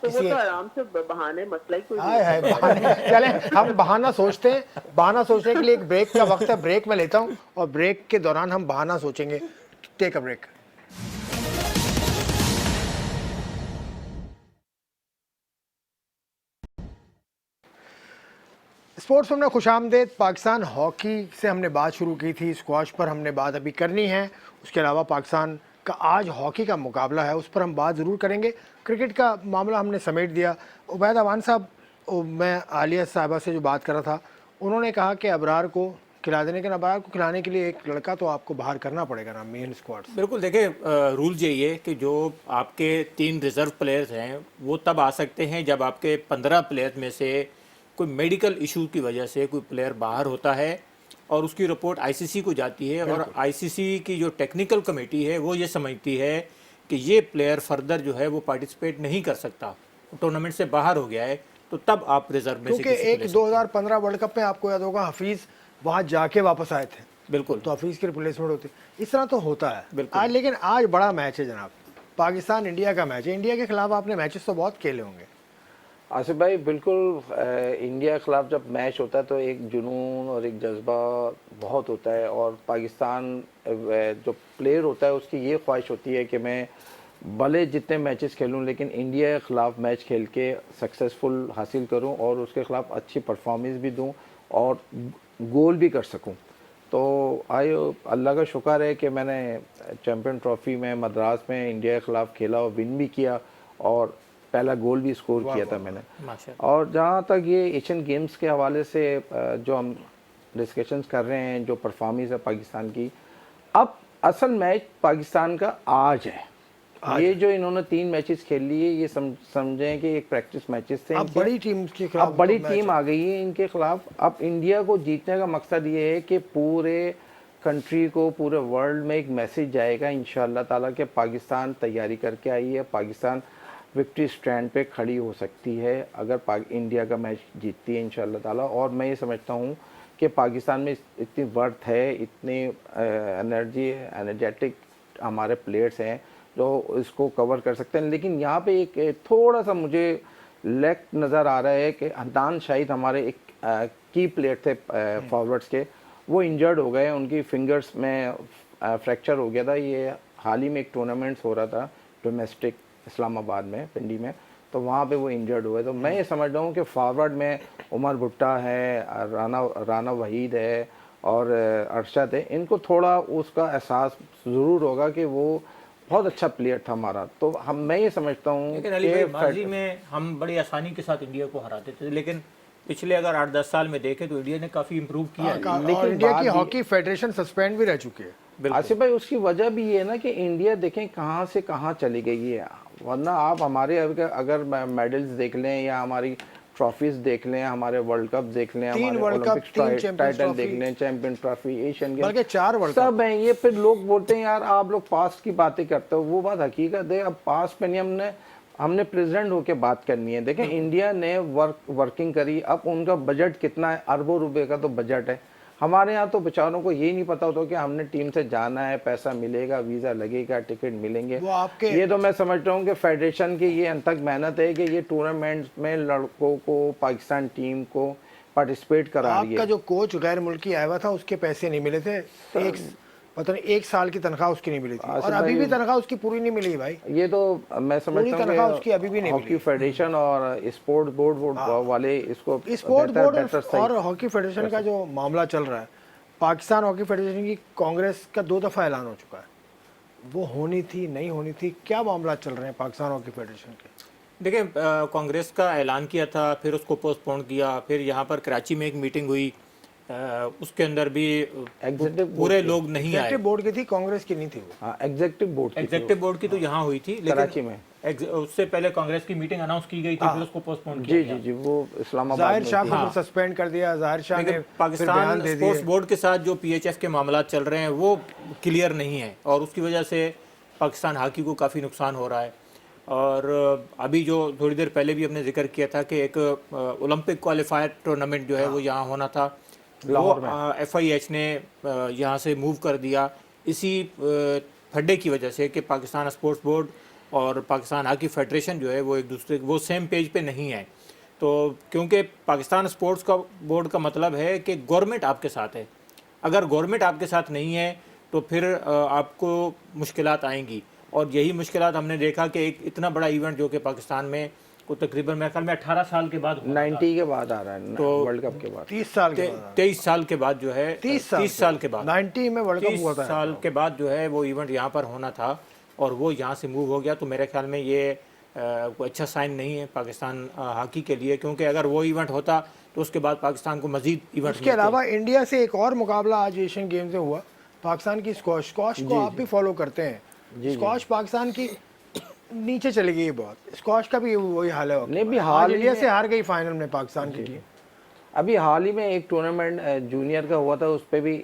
तो वो तो आराम से बहाने, मसला ही कोई हाय हाय बहाने। चले हम बहाना सोचते हैं, बहाना सोचने के लिए एक ब्रेक का वक्त है, ब्रेक में लेता हूँ और ब्रेक के दौरान हम बहाना सोचेंगे। Take a break. स्पोर्ट्स में खुशामदेद। पाकिस्तान हॉकी से हमने बात शुरू की थी, स्क्वाश पर हमने बात अभी करनी है, उसके अलावा पाकिस्तान का आज हॉकी का मुकाबला है, उस पर हम बात ज़रूर करेंगे। क्रिकेट का मामला हमने समेट दिया। उबैद अवान साहब, मैं आलिया साहिबा से जो बात कर रहा था, उन्होंने कहा कि अबरार को खिला देने के, अबरार को खिलाने के लिए एक लड़का तो आपको बाहर करना पड़ेगा ना, मेन स्क्वाड। बिल्कुल, देखिए रूल यही है कि जो आपके 3 रिजर्व प्लेयर्स हैं वो तब आ सकते हैं जब आपके 15 प्लेयर में से कोई मेडिकल इशू की वजह से कोई प्लेयर बाहर होता है और उसकी रिपोर्ट आईसीसी को जाती है, और आईसीसी की जो टेक्निकल कमेटी है वो ये समझती है कि ये प्लेयर फर्दर जो है वो पार्टिसिपेट नहीं कर सकता, टूर्नामेंट से बाहर हो गया है, तो तब आप रिजर्व में से क्योंकि किसी को एक ले सकते हैं। 2015 वर्ल्ड कप में आपको याद होगा हफीज़ वहाँ जाके वापस आए थे, बिल्कुल, तो हफीज़ की रिप्लेसमेंट होती, इस तरह तो होता है बिल्कुल। आज। लेकिन आज बड़ा मैच है जनाब, पाकिस्तान इंडिया का मैच है। इंडिया के खिलाफ आपने मैचेस तो बहुत खेले होंगे। आसिफ भाई बिल्कुल इंडिया के खिलाफ जब मैच होता है तो एक जुनून और एक जज्बा बहुत होता है, और पाकिस्तान जो प्लेयर होता है उसकी ये ख्वाहिश होती है कि मैं भले जितने मैचेस खेलूं लेकिन इंडिया के ख़िलाफ़ मैच खेल के सक्सेसफुल हासिल करूं और उसके ख़िलाफ़ अच्छी परफॉर्मेंस भी दूं और गोल भी कर सकूं। तो अल्लाह का शुक्र है कि मैंने चैम्पियन ट्रॉफ़ी में मद्रास में इंडिया के ख़िलाफ़ खेला और विन भी किया और पहला गोल भी स्कोर किया था मैंने। माशाल्लाह। और जहाँ तक ये एशियन गेम्स के हवाले से जो हम डिस्कशंस कर रहे हैं, जो परफॉर्मेंस है पाकिस्तान की, अब असल मैच पाकिस्तान का आज है। ये जो इन्होंने 3 मैचेस खेल लिए ये समझें कि एक प्रैक्टिस मैचेस थे। अब बड़ी टीम के खिलाफ अब बड़ी टीम आ गई है इनके खिलाफ। अब इंडिया को जीतने का मकसद ये है कि पूरे कंट्री को, पूरे वर्ल्ड में एक मैसेज जाएगा इंशाअल्लाह ताला कि पाकिस्तान तैयारी करके आई है, पाकिस्तान विक्ट्री स्टैंड पे खड़ी हो सकती है अगर इंडिया का मैच जीतती है इंशाअल्लाह ताला। और मैं ये समझता हूँ कि पाकिस्तान में इतनी वर्थ है, इतनी एनर्जी, एनर्जेटिक हमारे प्लेयर्स हैं जो इसको कवर कर सकते हैं। लेकिन यहाँ पे एक थोड़ा सा मुझे लैक नज़र आ रहा है कि अदनान शाहिद हमारे एक की प्लेयर थे फॉरवर्ड्स के, वो इंजर्ड हो गए, उनकी फिंगर्स में फ्रैक्चर हो गया था। ये हाल ही में एक टूर्नामेंट्स हो रहा था डोमेस्टिक इस्लामाबाद में, पिंडी में, तो वहाँ पे वो इंजर्ड हुए। तो मैं ये समझ रहा हूँ कि फॉरवर्ड में उमर भुट्टा है, राना वहीद है और अरशद है, इनको थोड़ा उसका एहसास ज़रूर होगा कि वो बहुत अच्छा प्लेयर था हमारा। तो मैं ये समझता हूँ लेकिन अली भाई माजी में हम बड़ी आसानी के साथ इंडिया को हराते थे, लेकिन पिछले अगर 8-10 साल में देखें तो इंडिया ने काफ़ी इम्प्रूव किया है। लेकिन इंडिया की हॉकी फेडरेशन सस्पेंड भी रह चुकी है। आसिफ भाई उसकी वजह भी ये है ना कि इंडिया देखें कहाँ से कहाँ चली गई है। वरना आप हमारे अगर मेडल्स देख लें या हमारी ट्रॉफीज देख लें, हमारे वर्ल्ड कप देख लें, हमारे ओलंपिक्स टाइटल देख लें, champion trophy, Asian game, 4 world सब हैं ये। फिर लोग बोलते हैं यार आप लोग पास्ट की बातें करते हो, वो बात हकीकत है। अब पास्ट पे नहीं, हमने प्रेसिडेंट होकर बात करनी है। देखें इंडिया ने वर्किंग करी, अब उनका बजट कितना है, अरबों रुपए का तो बजट है। हमारे यहाँ तो बेचारों को ये नहीं पता होता कि हमने टीम से जाना है, पैसा मिलेगा, वीज़ा लगेगा, टिकट मिलेंगे। वो आपके ये तो मैं समझ रहा हूँ कि फेडरेशन की ये अनथक मेहनत है कि ये टूर्नामेंट्स में लड़कों को, पाकिस्तान टीम को पार्टिसिपेट करा रही है। आपका जो कोच गैर मुल्की आया हुआ था उसके पैसे नहीं मिले थे, पता नहीं 1 साल की तनख्वाह उसकी नहीं मिली थी, और अभी भी तनख्वाह उसकी पूरी नहीं मिली भाई। ये तो मैं समझता हूँ तनख्वाह उसकी अभी भी नहीं हॉकी फेडरेशन और स्पोर्ट बोर्ड वाले इसको स्पोर्ट बोर्ड और हॉकी फेडरेशन का जो मामला चल रहा है, पाकिस्तान हॉकी फेडरेशन की कांग्रेस का 2 दफ़ा ऐलान हो चुका है, वो होनी थी नहीं होनी थी, क्या मामला चल रहे हैं पाकिस्तान हॉकी फेडरेशन के? देखिए कांग्रेस का ऐलान किया था, फिर उसको पोस्टपोन किया, फिर यहाँ पर कराची में एक मीटिंग हुई, उसके अंदर भी पूरे लोग नहीं आए। एग्जीक्यूटिव बोर्ड की थी, कांग्रेस की नहीं थी वो। हाँ, एग्जीक्यूटिव बोर्ड की तो यहाँ हुई थी, कराची में। उससे पहले कांग्रेस की मीटिंग अनाउंस की गई थी, फिर उसको पोस्टपोन किया गया। जी, वो इस्लामाबाद जाहिर शाह को सस्पेंड कर दिया। जाहिर शाह ने पाकिस्तान स्पोर्ट्स बोर्ड के साथ जो पीएचएफ के मामला चल रहे हैं वो क्लियर नहीं है, और उसकी वजह से पाकिस्तान हॉकी को काफ़ी नुकसान हो रहा है। और अभी जो थोड़ी देर पहले भी हमने जिक्र किया था कि एक ओलंपिक क्वालिफायर टूर्नामेंट जो है वो यहाँ होना था, वो FIH ने यहाँ से मूव कर दिया इसी फड्डे की वजह से कि पाकिस्तान स्पोर्ट्स बोर्ड और पाकिस्तान हॉकी फेडरेशन जो है वो एक दूसरे वो सेम पेज पे नहीं है। तो क्योंकि पाकिस्तान स्पोर्ट्स का बोर्ड का मतलब है कि गवर्नमेंट आपके साथ है, अगर गवर्नमेंट आपके साथ नहीं है तो फिर आपको मुश्किलात आएंगी। और यही मुश्किलात हमने देखा कि एक इतना बड़ा इवेंट जो कि पाकिस्तान में को तकरीबन मेरे ख्याल में 18 साल के बाद 90 के बाद आ रहा है, तो वर्ल्ड कप के बाद 23 साल के बाद जो है 30 साल के बाद 90 में वर्ल्ड कप हुआ था, 30 साल के बाद जो है वो इवेंट यहाँ पर होना था और वो यहाँ से मूव हो गया। तो मेरे ख्याल में ये कोई अच्छा साइन नहीं है पाकिस्तान हॉकी के लिए, क्योंकि अगर वो इवेंट होता तो उसके बाद पाकिस्तान को मजीद इवेंट। उसके अलावा इंडिया से एक और मुकाबला आज एशियन गेम्स में हुआ, पाकिस्तान की स्क्वॉश को आप भी फॉलो करते हैं। स्क्वॉश पाकिस्तान की नीचे चली गई बहुत, स्क्वॉश का भी वही हाल है। नहीं भी हाल इंडिया से हार गई फाइनल में पाकिस्तान की टीम। अभी हाल ही में एक टूर्नामेंट जूनियर का हुआ था, उस पर भी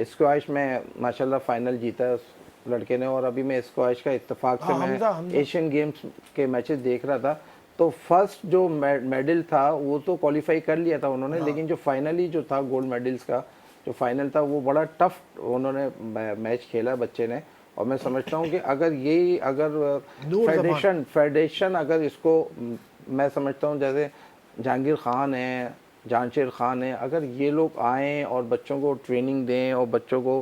स्क्वॉश में माशाल्लाह फाइनल जीता है उस लड़के ने। और अभी मैं स्क्वॉश का इत्तेफाक से मैं एशियन गेम्स के मैचेस देख रहा था, तो फर्स्ट जो मेडल था वो तो क्वालिफाई कर लिया था उन्होंने, लेकिन जो फाइनली जो था गोल्ड मेडल्स का जो फाइनल था वो बड़ा टफ उन्होंने मैच खेला बच्चे ने। और मैं समझता हूँ कि अगर फेडरेशन अगर इसको मैं समझता हूँ जैसे जहांगीर खान है, जानशीर खान है, अगर ये लोग आएँ और बच्चों को ट्रेनिंग दें और बच्चों को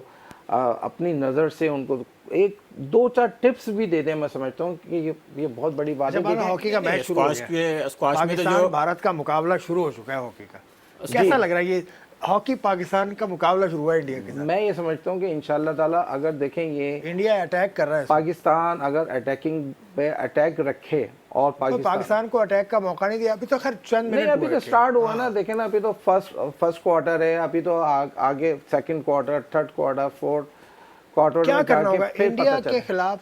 अपनी नज़र से उनको एक 2-4 टिप्स भी दे दें, मैं समझता हूँ कि ये बहुत बड़ी बात है। जब हॉकी का मैच शुरू हो गया, स्क्वाश में तो पाकिस्तान जो भारत का मुकाबला शुरू हो चुका है हॉकी का, कैसा लग रहा है ये हॉकी पाकिस्तान का मुकाबला शुरू हुआ है इंडिया के साथ? मैं ये समझता हूँ कि इंशाल्लाह ताला अगर देखें ये इंडिया अटैक कर रहा है, पाकिस्तान अगर अटैकिंग पे अटैक रखे और तो पाकिस्तान को अटैक का मौका नहीं दिया। अभी तो खैर चंद नहीं, मिनट अभी तो स्टार्ट हुआ ना, देखें ना, अभी तो फर्स्ट क्वार्टर है, अभी तो आगे second quarter, third quarter, fourth quarter क्या करना होगा इंडिया के खिलाफ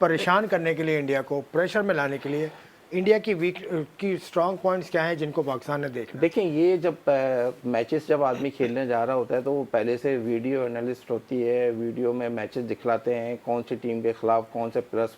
परेशान करने के लिए, इंडिया को प्रेशर में लाने के लिए? इंडिया की स्ट्रॉन्ग पॉइंट्स क्या हैं जिनको पाकिस्तान ने देखना? देखें, ये जब मैचेस जब आदमी खेलने जा रहा होता है तो वो पहले से वीडियो एनालिस्ट होती है, वीडियो में मैचेस दिखलाते हैं कौन सी टीम के खिलाफ कौन से प्लस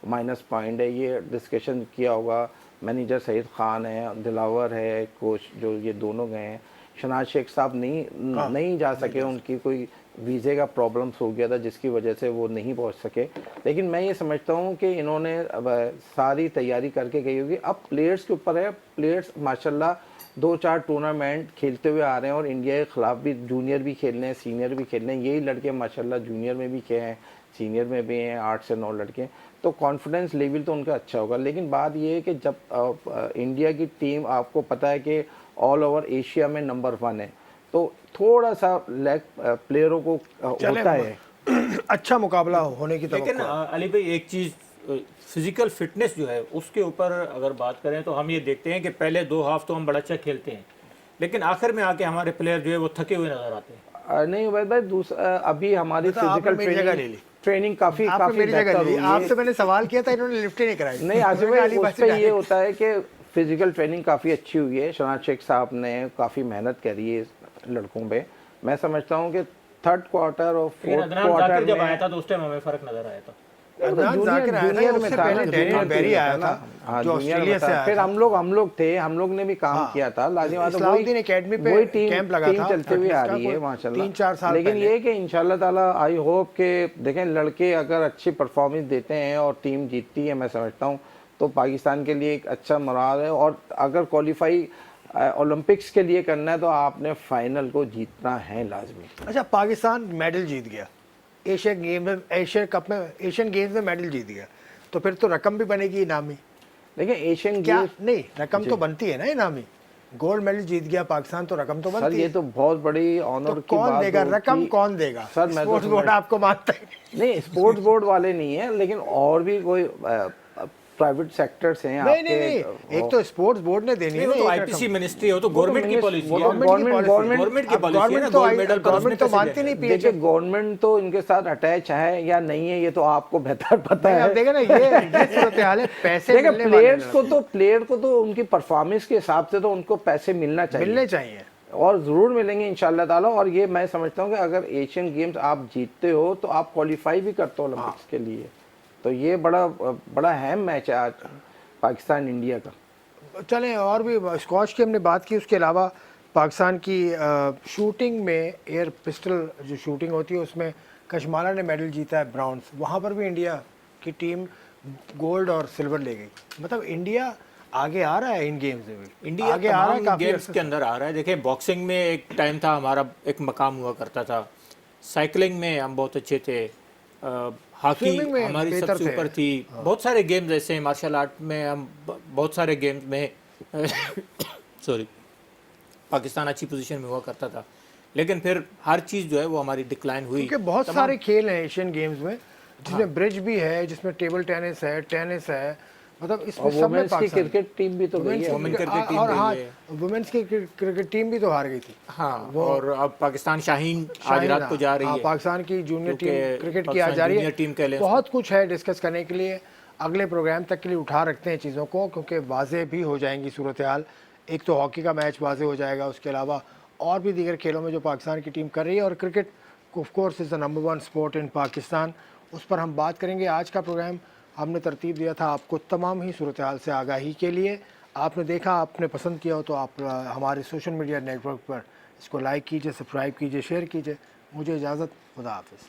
माइनस पॉइंट है, ये डिस्कशन किया होगा। मैनेजर सईद खान है, दिलावर है कोच, जो ये दोनों गए हैं। शनाज शेख साहब नहीं जा सके, उनकी कोई वीज़े का प्रॉब्लम्स हो गया था जिसकी वजह से वो नहीं पहुंच सके। लेकिन मैं ये समझता हूँ कि इन्होंने अब सारी तैयारी करके गई होगी। अब प्लेयर्स के ऊपर है, प्लेयर्स माशाल्लाह 2-4 टूर्नामेंट खेलते हुए आ रहे हैं और इंडिया के खिलाफ भी जूनियर भी खेल रहे हैं, सीनियर भी खेल रहे हैं। यही लड़के माशाल्लाह जूनियर में भी खेले हैं, सीनियर में भी हैं, 8 से 9 लड़के, तो कॉन्फिडेंस लेवल तो उनका अच्छा होगा। लेकिन बात ये है कि जब इंडिया की टीम, आपको पता है कि ऑल ओवर एशिया में नंबर 1 है, तो थोड़ा सा लैक प्लेयरों को होता है। अच्छा मुकाबला होने की लेकिन अली भाई एक चीज़, फिजिकल फिटनेस जो है उसके ऊपर अगर बात करें तो हम ये देखते हैं कि पहले 2 हाफ तो हम बड़ा अच्छा खेलते हैं, लेकिन आखिर में आके हमारे प्लेयर जो है वो थके हुए नजर आते हैं। नहीं उबैद भाई, दूसरा अभी हमारी फिजिकल ट्रेनिंग काफी बेहतर हुई है। आपसे मैंने सवाल किया था, इन्होंने लिफ्ट ही नहीं कराई। नहीं आसिफ भाई, उस पे ये होता है कि फिजिकल ट्रेनिंग काफ़ी अच्छी हुई है। शनाज शेख साहब ने काफ़ी मेहनत करी है लड़कों पे। मैं समझता हूँ कि थर्ड क्वार्टर और फोर्थ क्वार्टर जब आया था तो उस टाइम हमें फर्क नजर आया था। जूनियर में था, डैनियल बेरी आया था, हाँ जो जूनियर ऑस्ट्रेलिया में से था। आया फिर था। हम लोग ने भी काम किया था। लाजिम बात है, इस्लामुद्दीन एकेडमी पे वही टीम कैंप लगा था, चलते हुए आ रही है माशाल्लाह 3-4 साल लेकिन पहले। ये है कि इंशाल्लाह ताला आई होप के देखें, लड़के अगर अच्छी परफॉर्मेंस देते हैं और टीम जीतती है, मैं समझता हूँ तो पाकिस्तान के लिए एक अच्छा मोराल है। और अगर क्वालिफाई ओलंपिक्स के लिए करना है तो आपने फाइनल को जीतना है लाजमी। अच्छा, पाकिस्तान मेडल जीत गया एशियन गेम्स में मेडल जीत गया, तो फिर तो रकम भी बनेगी इनामी। लेकिन एशियन क्या गेम्स नहीं, रकम तो बनती है ना इनामी। गोल्ड मेडल जीत गया पाकिस्तान, तो रकम तो बनती सर, ये है। तो बहुत बड़ी ऑनर तो की कौन बात देगा हो रकम? कि- कौन देगा? सर, मैं तो स्पोर्ट्स बोर्ड आपको मानता है? नहीं, स्पोर्ट्स बोर्ड वाले नहीं है, लेकिन और भी कोई प्राइवेट सेक्टर्स हैं नहीं, एक तो स्पोर्ट्स बोर्ड ने देनी है, तो आईपीसी मिनिस्ट्री हो तो गवर्नमेंट की पॉलिसी है, गवर्नमेंट की पॉलिसी है ना, गोल्ड मेडल पर उसने तो पैसे मानती नहीं देखिए, पीएचए। गवर्नमेंट तो इनके साथ अटैच है या नहीं है ये तो आपको बेहतर पता है। अब देखा ना, ये सूरत हाल है। पैसे देखिए, मिलने वाले प्लेयर को तो उनकी परफॉर्मेंस के हिसाब से तो उनको पैसे मिलने चाहिए और ज़रूर मिलेंगे इंशाल्लाह ताला। और ये मैं समझता हूँ कि अगर एशियन गेम्स आप जीतते हो तो आप क्वालिफाई भी करते हो ओलंपिक्स के लिए, तो ये बड़ा अहम मैच है आज पाकिस्तान इंडिया का। चलें, और भी स्क्वाश की हमने बात की, उसके अलावा पाकिस्तान की शूटिंग में एयर पिस्टल जो शूटिंग होती है उसमें कशमाला ने मेडल जीता है, ब्राउन्स। वहाँ पर भी इंडिया की टीम गोल्ड और सिल्वर ले गई। मतलब इंडिया आगे आ रहा है इन गेम्स में भी। इंडिया आगे आ रहा है, काफी गेम्स के अंदर आ रहा है। देखिए, बॉक्सिंग में एक टाइम था हमारा, एक मकाम हुआ करता था। साइकिलिंग में हम बहुत अच्छे थे, हॉकी हमारी सबसे ऊपर थी। बहुत सारे गेम्स ऐसे हैं, मार्शल आर्ट में हम बहुत सारे गेम्स में सॉरी पाकिस्तान अच्छी पोजीशन में हुआ करता था। लेकिन फिर हर चीज़ जो है वो हमारी डिक्लाइन हुई, क्योंकि बहुत सारे खेल हैं एशियन गेम्स में, जिसमें ब्रिज भी है, जिसमें टेबल टेनिस है, मतलब इसमें सब में क्रिकेट टीम भी तो गई है, वुमेन क्रिकेट टीम और हाँ, वुमेन्स की क्रिकेट टीम भी तो हार गई थी। हाँ, और अब पाकिस्तान शाहीन आज रात को जा रही है। पाकिस्तान की जूनियर टीम क्रिकेट की आज जा रही है। बहुत कुछ है डिस्कस करने के लिए, अगले प्रोग्राम तक के लिए उठा रखते हैं चीज़ों को, क्योंकि वाज़े भी हो जाएंगी सूरत हाल। एक तो हॉकी का मैच वाज़े हो जाएगा, उसके अलावा और भी दीगर खेलों में जो पाकिस्तान की टीम कर रही है। और cricket of course is the number 1 sport in Pakistan, उस पर हम बात करेंगे। आज का प्रोग्राम हमने तरतीब दिया था आपको तमाम ही सूरत हाल से आगाही के लिए। आपने देखा, आपने पसंद किया हो तो आप हमारे सोशल मीडिया नेटवर्क पर इसको लाइक कीजिए, सब्सक्राइब कीजिए, शेयर कीजिए। मुझे इजाज़त, खुदा हाफिज़।